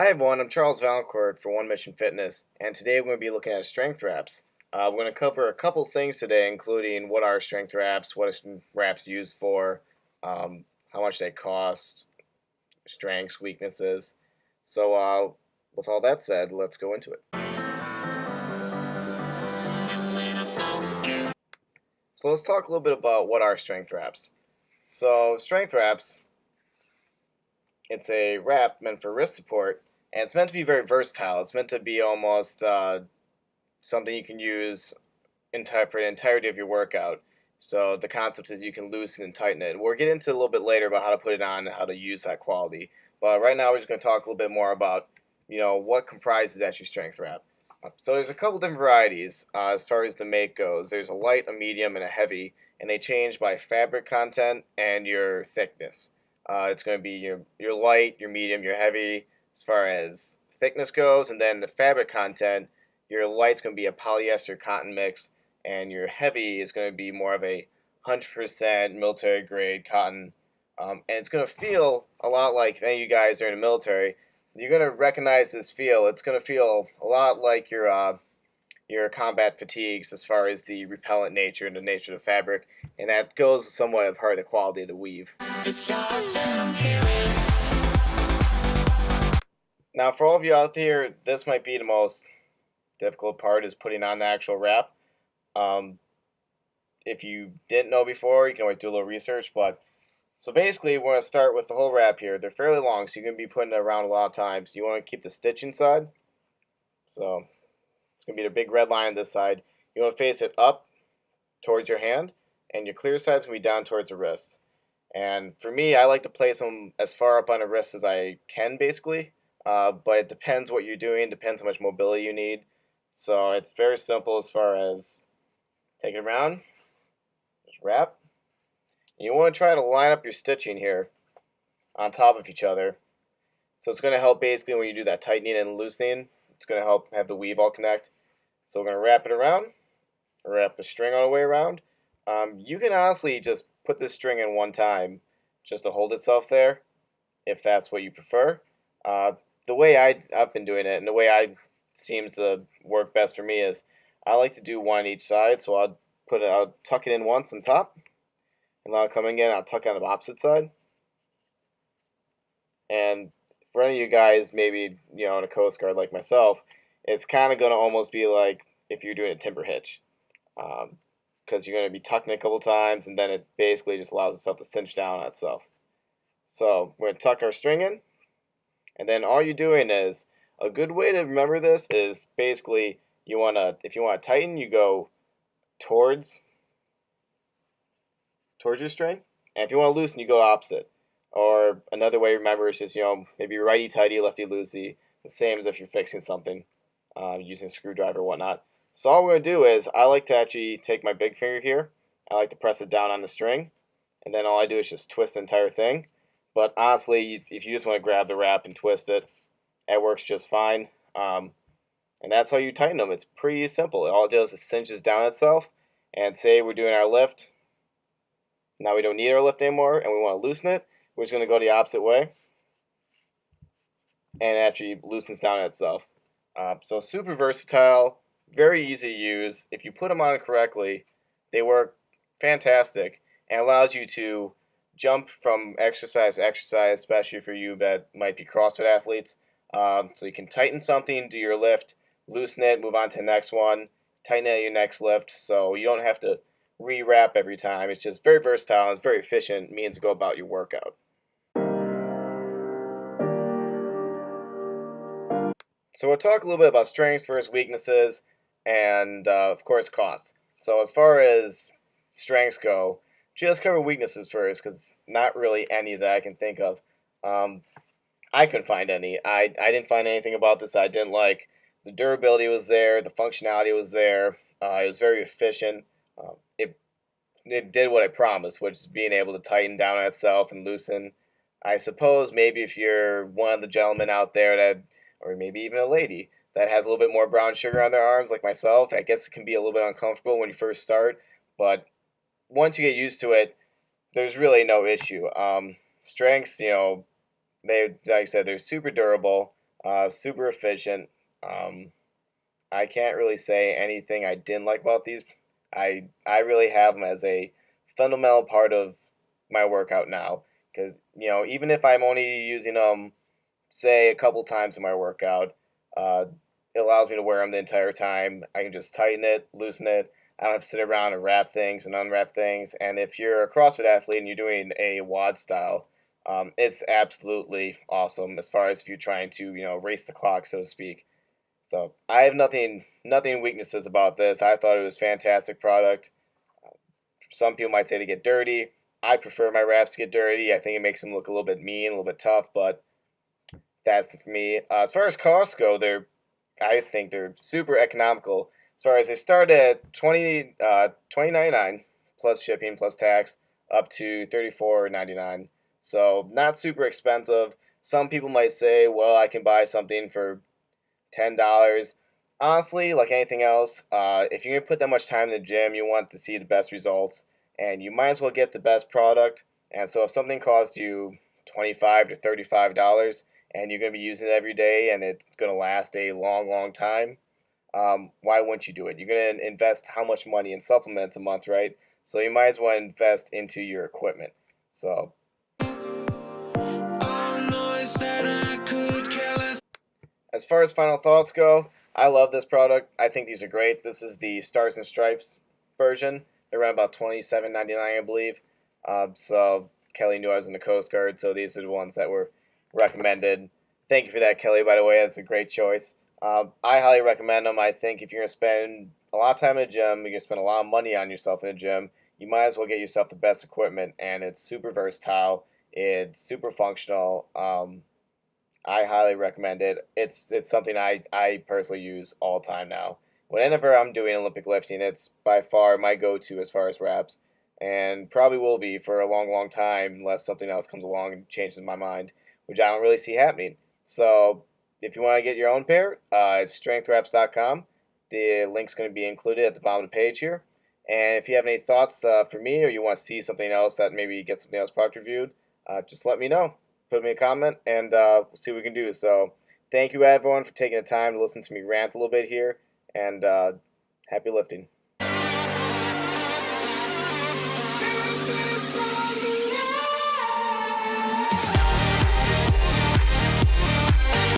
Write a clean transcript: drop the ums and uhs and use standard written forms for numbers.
Hi everyone, I'm Charles Valancourt for One Mission Fitness, and today we're going to be looking at strength wraps. We're going to cover a couple things today, including what are strength wraps, what are wraps used for, how much they cost, strengths, weaknesses. So, with all that said, let's go into it. So let's talk a little bit about what are strength wraps. So strength wraps, it's a wrap meant for wrist support, and it's meant to be very versatile. It's meant to be almost something you can use for the entirety of your workout. So the concept is you can loosen and tighten it. We'll get into a little bit later about how to put it on and how to use that quality. But right now we're just going to talk a little bit more about what comprises actually strength wrap. So there's a couple different varieties as far as the make goes. There's a light, a medium, and a heavy, and they change by fabric content and your thickness. It's going to be your light, your medium, your heavy as far as thickness goes, and then the fabric content. Your light's going to be a polyester cotton mix, and your heavy is going to be more of a 100% military grade cotton. And it's going to feel a lot like, if any of you guys are in the military, you're going to recognize this feel. It's going to feel a lot like your combat fatigues as far as the repellent nature and the nature of the fabric, and that goes somewhat of part of the quality of the weave. Now, for all of you out there, this might be the most difficult part, is putting on the actual wrap. If you didn't know before, you can always do a little research. But so basically, we're going to start with the whole wrap here. They're fairly long, so you're going to be putting it around a lot of times. You want to keep the stitch inside. So it's going to be the big red line on this side. You want to face it up towards your hand, and your clear side is going to be down towards the wrist. And for me, I like to place them as far up on the wrist as I can, basically. But it depends what you're doing, depends how much mobility you need. So it's very simple as far as take it around, just wrap. And you want to try to line up your stitching here on top of each other. So it's going to help basically when you do that tightening and loosening. It's going to help have the weave all connect. So we're going to wrap it around, wrap the string all the way around. You can honestly just put this string in one time just to hold itself there, if that's what you prefer. The way I've been doing it, and the way I seems to work best for me, is I like to do one on each side. So I'll tuck it in once on top, and then I'll come again. I'll tuck it on the opposite side. And for any of you guys, maybe in a Coast Guard like myself, it's kind of going to almost be like if you're doing a timber hitch, because you're going to be tucking it a couple times, and then it basically just allows itself to cinch down on itself. So we're going to tuck our string in, and then all you're doing is, a good way to remember this is basically if you want to tighten, you go towards your string, and if you want to loosen, you go opposite. Or another way to remember is just maybe righty tighty, lefty loosey, the same as if you're fixing something using a screwdriver or whatnot. So all we're going to do is, I like to actually take my big finger here, I like to press it down on the string, and then all I do is just twist the entire thing. But honestly, if you just want to grab the wrap and twist it, it works just fine. And that's how you tighten them. It's pretty simple. All it does is cinches down itself. And say we're doing our lift. Now we don't need our lift anymore, and we want to loosen it. We're just going to go the opposite way, and it actually loosens down itself. So super versatile, very easy to use. If you put them on correctly, they work fantastic, and allows you to jump from exercise to exercise, especially for you that might be CrossFit athletes. So you can tighten something, do your lift, loosen it, move on to the next one, tighten it at your next lift. So you don't have to re-wrap every time. It's just very versatile, and it's very efficient means to go about your workout. So we'll talk a little bit about strengths versus weaknesses, and of course costs. So as far as strengths go, just cover weaknesses first, because not really any that I can think of. I couldn't find any. I didn't find anything about this I didn't like. The durability was there, the functionality was there. It was very efficient. It did what it promised, which is being able to tighten down on itself and loosen. I suppose maybe if you're one of the gentlemen out there that, or maybe even a lady, that has a little bit more brown sugar on their arms like myself, I guess it can be a little bit uncomfortable when you first start. But once you get used to it, there's really no issue. Strengths, they, like I said, they're super durable. Super efficient. I can't really say anything I didn't like about these. I really have them as a fundamental part of my workout now. Because even if I'm only using them, say a couple times in my workout, uh, it allows me to wear them the entire time. I can just tighten it, loosen it. I don't have to sit around and wrap things and unwrap things. And if you're a CrossFit athlete and you're doing a WOD style, it's absolutely awesome as far as if you're trying to race the clock, so to speak. So I have nothing weaknesses about this. I thought it was a fantastic product. Some people might say to get dirty. I prefer my wraps to get dirty. I think it makes them look a little bit mean, a little bit tough, but that's for me. As far as costs go, I think they're super economical. As far as they start at 20.99 plus shipping plus tax up to 34.99. So not super expensive. Some people might say, well, I can buy something for $10. Honestly, like anything else, if you're gonna put that much time in the gym, you want to see the best results, and you might as well get the best product. And so, if something costs you $25 to $35, and you're gonna be using it every day, and it's gonna last a long, long time, why wouldn't you do it? You're gonna invest how much money in supplements a month, right? So you might as well invest into your equipment. So as far as final thoughts go, I love this product. I think these are great. This is the Stars and Stripes version. They're around about $27.99, I believe. So Kelly knew I was in the Coast Guard, so these are the ones that were recommended. Thank you for that, Kelly, by the way. That's a great choice. I highly recommend them. I think if you're going to spend a lot of time in the gym, you're going to spend a lot of money on yourself in the gym, you might as well get yourself the best equipment, and it's super versatile. It's super functional. I highly recommend it. It's something I personally use all the time now. Whenever I'm doing Olympic lifting, it's by far my go-to as far as reps, and probably will be for a long, long time unless something else comes along and changes my mind, which I don't really see happening. So if you want to get your own pair, it's strengthwraps.com. The link's going to be included at the bottom of the page here. And if you have any thoughts for me, or you want to see something else that maybe get something else product reviewed, just let me know. Put me a comment, and we'll see what we can do. So thank you, everyone, for taking the time to listen to me rant a little bit here, and happy lifting.